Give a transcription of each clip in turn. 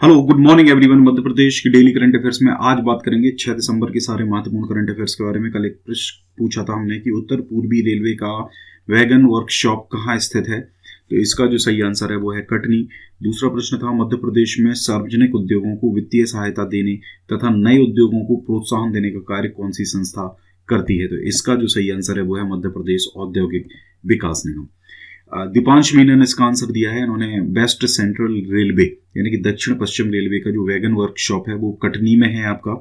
Hello good morning everyone. Madhya Pradesh की daily current affairs में आज बात करेंगे 6 दिसंबर के सारे महत्वपूर्ण करंट अफेयर्स के बारे में। कल एक प्रश्न पूछा था हमने कि उत्तर पूर्वी रेलवे का वैगन वर्कशॉप कहाँ स्थित है, तो इसका जो सही आंसर है वो है कटनी। दूसरा प्रश्न था मध्य प्रदेश में सार्वजनिक उद्योगों को वित्तीय सहायता देने तथा नए उद्योगों को प्रोत्साहन देने का कार्य कौन सी संस्था करती है, तो इसका जो सही आंसर है वो है मध्य प्रदेश औद्योगिक विकास निगम। दीपांश मीना ने इसका आंसर दिया है। इन्होंने वेस्ट सेंट्रल रेलवे यानी कि दक्षिण पश्चिम रेलवे का जो वैगन वर्कशॉप है वो कटनी में है आपका।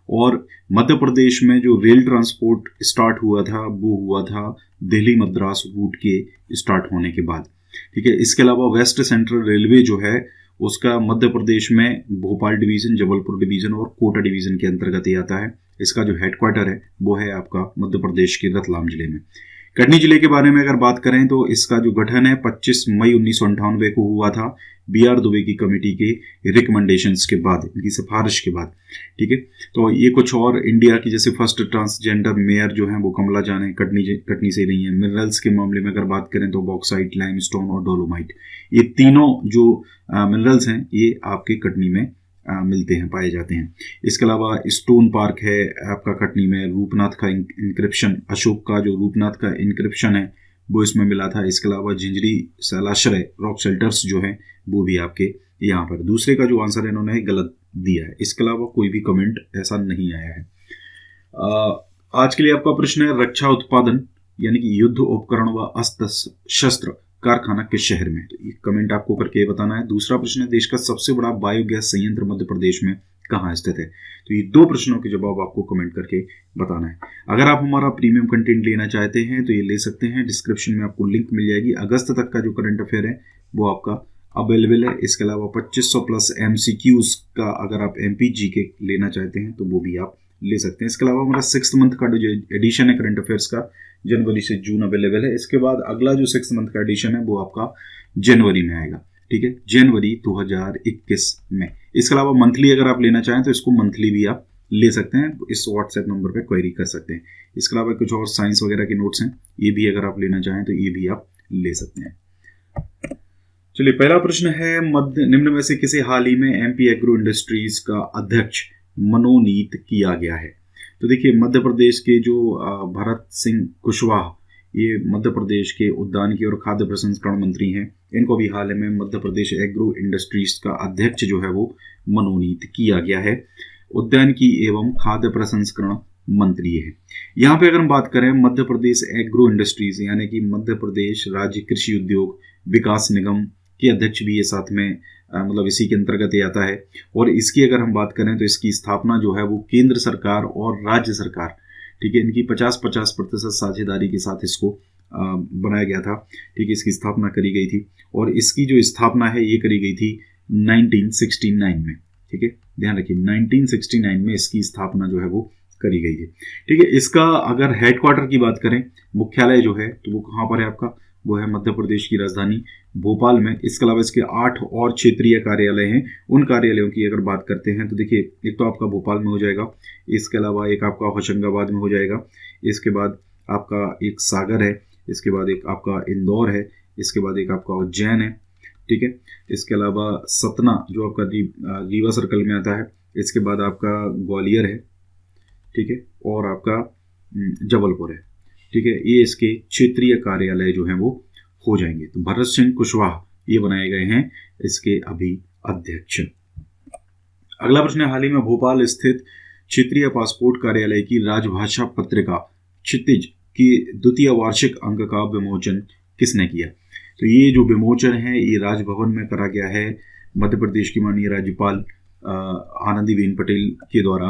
और मध्य प्रदेश में जो रेल ट्रांसपोर्ट स्टार्ट हुआ था वो हुआ था दिल्ली मद्रास रूट के स्टार्ट होने के बाद। ठीक है, इसके अलावा वेस्ट सेंट्रल रेलवे जो है उसका मध्य प्रदेश में भोपाल डिवीजन, जबलपुर डिवीजन और कोटा डिवीजन के अंतर्गत ही आता है। इसका जो हेडक्वार्टर है वो है आपका मध्य प्रदेश के रतलाम जिले में। कटनी जिले के बारे में अगर बात करें तो इसका जो गठन है 25 मई 1998 को हुआ था BR दुबे की कमेटी के रिकमेंडेशंस के बाद, इनकी सिफारिश के बाद। ठीक है, तो ये कुछ और इंडिया की जैसे फर्स्ट ट्रांसजेंडर मेयर जो है वो कमला जान है, कटनी से रही है। मिनरल्स के मामले में अगर बात करें तो बॉक्साइट, लाइमस्टोन और डोलोमाइट, ये तीनों जो मिनरल्स हैं ये आपके कटनी में मिलते हैं, पाए जाते हैं। इसके अलावा स्टोन पार्क है आपका कटनी में। रूपनाथ का इंक्रिप्शन, अशोक का जो रूपनाथ का इंक्रिप्शन है वो इसमें मिला था। इसके अलावा झिंझरी शैलाश्रय रॉक शेल्टर्स जो है वो भी आपके यहाँ पर। दूसरे का जो आंसर है इन्होंने गलत दिया है। इसके अलावा कोई भी कमेंट ऐसा नहीं आया है। आज के लिए आपका प्रश्न है रक्षा उत्पादन यानी कि युद्ध उपकरण व अस्त्र शस्त्र कारखाना किस शहर में, तो ये कमेंट आपको करके बताना है। दूसरा प्रश्न है देश का सबसे बड़ा बायोगैस संयंत्र मध्य प्रदेश में कहाँ स्थित है, तो ये दो प्रश्नों के जवाब आपको कमेंट करके बताना है। अगर आप हमारा प्रीमियम कंटेंट लेना चाहते हैं तो ये ले सकते हैं, डिस्क्रिप्शन में आपको लिंक मिल जाएगी। अगस्त तक का जो करंट अफेयर है वो आपका अवेलेबल है। इसके अलावा 2500 प्लस MCQs का अगर आप MPG के लेना चाहते हैं तो वो भी आप ले सकते हैं। इसके अलावा हमारा 6th मंथ का जो एडिशन है करंट अफेयर्स का जनवरी से जून अवेलेबल है। इसके बाद अगला जो 6th मंथ का एडिशन है वो आपका जनवरी में आएगा। ठीक है, जनवरी 2021 में। इसके अलावा मंथली अगर आप लेना चाहें तो इसको मंथली भी आप ले सकते हैं, इस व्हाट्सएप नंबर पे क्वेरी कर सकते हैं। इसके अलावा कुछ और साइंस वगैरह के नोट्स हैं, ये भी अगर आप लेना चाहें तो ये भी आप ले सकते हैं। चलिए, पहला प्रश्न है निम्न में से किसे हाल ही में MP एग्रो इंडस्ट्रीज का अध्यक्ष मनोनीत किया गया है, तो देखिए मध्य प्रदेश के जो भरत सिंह कुशवाहा, ये मध्य प्रदेश के उद्यानिकी और खाद्य प्रसंस्करण मंत्री हैं। इनको भी हाल में मध्य प्रदेश एग्रो इंडस्ट्रीज का अध्यक्ष जो है वो मनोनीत किया गया है। उद्यानिकी एवं खाद्य प्रसंस्करण मंत्री है। यहाँ पे अगर हम बात करें मध्य प्रदेश एग्रो इंडस्ट्रीज यानी कि मध्य प्रदेश राज्य कृषि उद्योग विकास निगम के अध्यक्ष भी ये साथ में मतलब इसी के अंतर्गत ही आता है। और इसकी अगर हम बात करें तो इसकी स्थापना जो है वो केंद्र सरकार और राज्य सरकार, ठीक है, इनकी 50-50% साझेदारी के साथ इसको बनाया गया था। ठीक है, इसकी स्थापना करी गई थी और इसकी जो स्थापना है ये करी गई थी 1969 में। ठीक है, ध्यान रखिए 1969 में इसकी स्थापना जो है वो करी गई थी। ठीक है, इसका अगर हेडक्वार्टर की बात करें, मुख्यालय जो है तो वो कहाँ पर है आपका, वो है मध्य प्रदेश की राजधानी भोपाल में। इसके अलावा इसके 8 और क्षेत्रीय कार्यालय हैं। उन कार्यालयों की अगर बात करते हैं तो देखिए एक तो आपका भोपाल में हो जाएगा, इसके अलावा एक आपका होशंगाबाद में हो जाएगा, इसके बाद आपका एक सागर है, इसके बाद एक आपका इंदौर है, इसके बाद एक आपका उज्जैन है। ठीक है, इसके अलावा सतना जो आपका रीवा सर्कल में आता है, इसके बाद आपका ग्वालियर है। ठीक है, और आपका जबलपुर है। ठीक है, ये इसके क्षेत्रीय कार्यालय जो हैं वो हो जाएंगे। तो भरत सिंह कुशवाहा ये बनाए गए हैं इसके अभी अध्यक्ष। अगला प्रश्न है हाल ही में भोपाल स्थित क्षेत्रीय पासपोर्ट कार्यालय की राजभाषा पत्रिका क्षितिज की द्वितीय वार्षिक अंक का विमोचन किसने किया, तो ये जो विमोचन है ये राजभवन में करा गया है मध्य प्रदेश की माननीय राज्यपाल आनंदीबेन पटेल के द्वारा।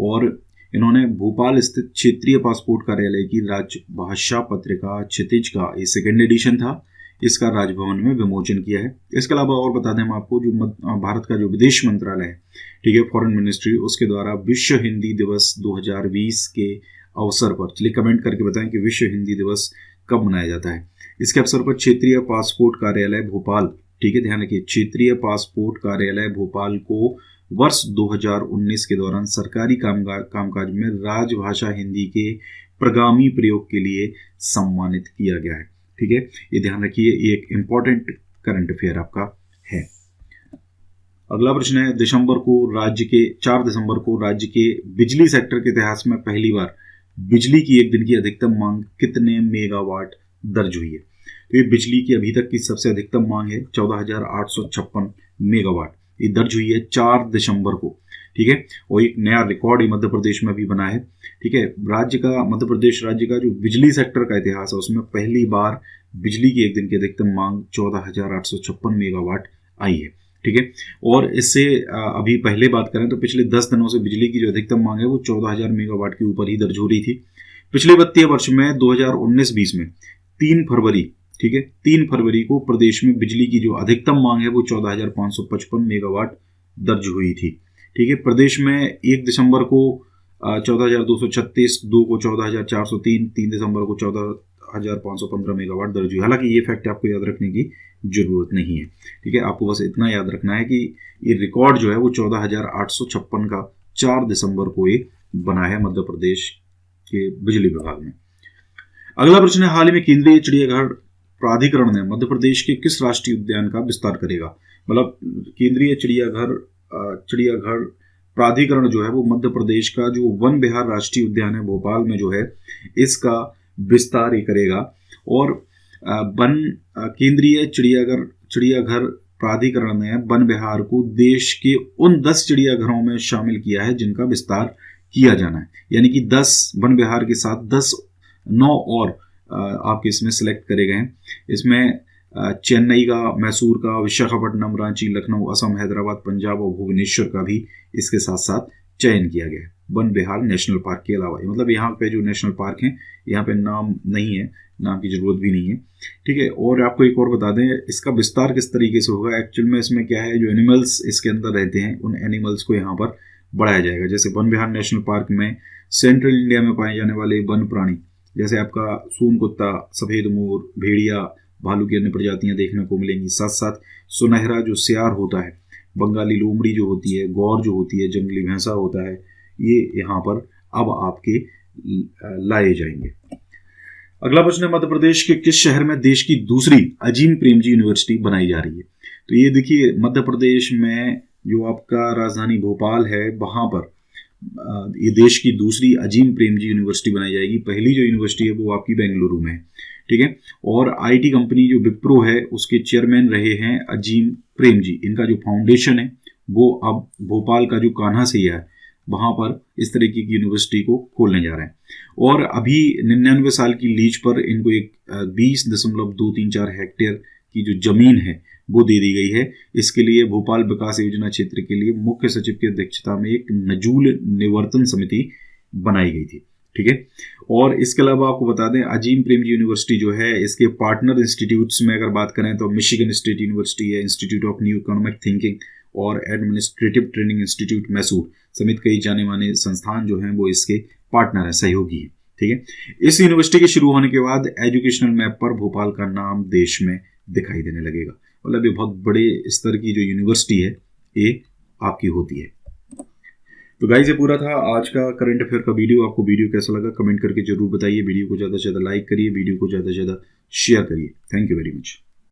और इन्होंने भोपाल स्थित क्षेत्रीय पासपोर्ट कार्यालय की राजभाषा पत्रिका क्षितिज का ये 2nd एडिशन था, इसका राजभवन में विमोचन किया है। इसके अलावा और बता दें हम आपको, जो भारत का जो विदेश मंत्रालय है, ठीक है, फॉरेन मिनिस्ट्री, उसके द्वारा विश्व हिंदी दिवस 2020 के अवसर पर, चलिए कमेंट करके बताएं कि विश्व हिंदी दिवस कब मनाया जाता है। इसके अवसर पर क्षेत्रीय पासपोर्ट कार्यालय भोपाल, ठीक है, ध्यान रखिए, क्षेत्रीय पासपोर्ट कार्यालय भोपाल को वर्ष 2019 के दौरान सरकारी कामकाज में राजभाषा हिंदी के प्रगामी प्रयोग के लिए सम्मानित किया गया है। ठीक है, ये ध्यान रखिए, ये एक इंपॉर्टेंट करंट अफेयर आपका है। अगला प्रश्न है, 4 दिसंबर को राज्य के बिजली सेक्टर के इतिहास में पहली बार बिजली की एक दिन की अधिकतम मांग कितने मेगावाट दर्ज हुई है? तो ये बिजली की अभी तक की सबसे अधिकतम मांग है 14,856 मेगावाट, ये दर्ज हुई है 4 दिसंबर को। ठीक है, और एक नया रिकॉर्ड मध्य प्रदेश में भी बना है। ठीक है, मध्य प्रदेश राज्य का जो बिजली सेक्टर का इतिहास है उसमें पहली बार बिजली की एक दिन की अधिकतम मांग 14,856 मेगावाट आई है। ठीक है, और इससे अभी पहले बात करें तो पिछले 10 दिनों से बिजली की जो अधिकतम मांग है वो 14,000 मेगावाट के ऊपर ही दर्ज हो रही थी। पिछले वित्तीय वर्ष में 2019-20 में 3 फरवरी, ठीक है, 3 फरवरी को प्रदेश में बिजली की जो अधिकतम मांग है वो 14,555 मेगावाट दर्ज हुई थी। ठीक है, प्रदेश में 1 दिसंबर को 14,236, 2 को 14,403, 3 दिसंबर को 14,515 मेगावाट दर्ज हुई। हालांकि ये फैक्ट आपको याद रखने की जरूरत नहीं है। ठीक है, आपको बस इतना याद रखना है कि ये रिकॉर्ड जो है वो 14,856 का 4 दिसंबर को ये बना है मध्य प्रदेश के बिजली विभाग में। अगला प्रश्न है, हाल ही में केंद्रीय चिड़ियाघर प्राधिकरण ने मध्य प्रदेश के किस राष्ट्रीय उद्यान का विस्तार करेगा? मतलब केंद्रीय चिड़ियाघर प्राधिकरण जो है वो मध्य प्रदेश का जो वन विहार राष्ट्रीय उद्यान है भोपाल में जो है इसका विस्तार ही करेगा। और केंद्रीय चिड़ियाघर प्राधिकरण ने वन विहार को देश के उन 10 चिड़ियाघरों में शामिल किया है जिनका विस्तार किया जाना है। यानी कि 10 वन विहार के साथ 9 और आपके इसमें सिलेक्ट करे गए हैं। इसमें चेन्नई का, मैसूर का, विशाखापट्टनम, रांची, लखनऊ, असम, हैदराबाद, पंजाब और भुवनेश्वर का भी इसके साथ साथ चयन किया गया है वन विहार नेशनल पार्क के अलावा। मतलब यहाँ पे जो नेशनल पार्क हैं यहाँ पे नाम नहीं है, नाम की जरूरत भी नहीं है। ठीक है, और आपको एक और बता दें इसका विस्तार किस तरीके से होगा। एक्चुअल में इसमें क्या है, जो एनिमल्स इसके अंदर रहते हैं उन एनिमल्स को यहाँ पर बढ़ाया जाएगा। जैसे वन विहार नेशनल पार्क में सेंट्रल इंडिया में पाए जाने वाले वन प्राणी जैसे आपका सून कुत्ता, सफेद मोर, भेड़िया, भालू की अन्य प्रजातियां देखने को मिलेंगी। साथ साथ सुनहरा जो सियार होता है, बंगाली लोमड़ी जो होती है, गौर जो होती है, जंगली भैंसा होता है, ये यहाँ पर अब आपके लाए जाएंगे। अगला प्रश्न है, मध्य प्रदेश के किस शहर में देश की दूसरी अजीम प्रेमजी यूनिवर्सिटी बनाई जा रही है? तो ये देखिए, मध्य प्रदेश में जो आपका राजधानी भोपाल है वहां पर ये देश की दूसरी अजीम प्रेमजी यूनिवर्सिटी बनाई जाएगी। पहली जो यूनिवर्सिटी है वो आपकी बेंगलुरु में है। ठीक है, और आईटी कंपनी जो विप्रो है उसके चेयरमैन रहे हैं अजीम प्रेमजी। इनका जो फाउंडेशन है वो अब भोपाल का जो कान्हा सैया है वहां पर इस तरीके की यूनिवर्सिटी को खोलने जा रहे हैं। और अभी 99 साल की लीज पर इनको एक 20.234 हेक्टेयर की जो जमीन है वो दे दी गई है। इसके लिए भोपाल विकास योजना क्षेत्र के लिए मुख्य सचिव की अध्यक्षता में एक नजूल निवर्तन समिति बनाई गई थी। ठीक है, और इसके अलावा आपको बता दें अजीम प्रेमजी यूनिवर्सिटी जो है इसके पार्टनर इंस्टीट्यूट्स में अगर बात करें तो मिशिगन स्टेट यूनिवर्सिटी है, institute of new economic thinking और एडमिनिस्ट्रेटिव ट्रेनिंग इंस्टीट्यूट मैसूर समेत कई जाने माने संस्थान जो हैं वो इसके पार्टनर है, सहयोगी है। ठीक है, इस यूनिवर्सिटी के शुरू होने के बाद एजुकेशनल मैप पर भोपाल का नाम देश में दिखाई देने लगेगा। मतलब ये बहुत बड़े स्तर की जो यूनिवर्सिटी है ये आपकी होती है। तो गाइस ये पूरा था आज का करंट अफेयर का वीडियो। आपको वीडियो कैसा लगा कमेंट करके जरूर बताइए। वीडियो को ज़्यादा से ज़्यादा लाइक करिए, वीडियो को ज़्यादा से ज़्यादा शेयर करिए। Thank you very much.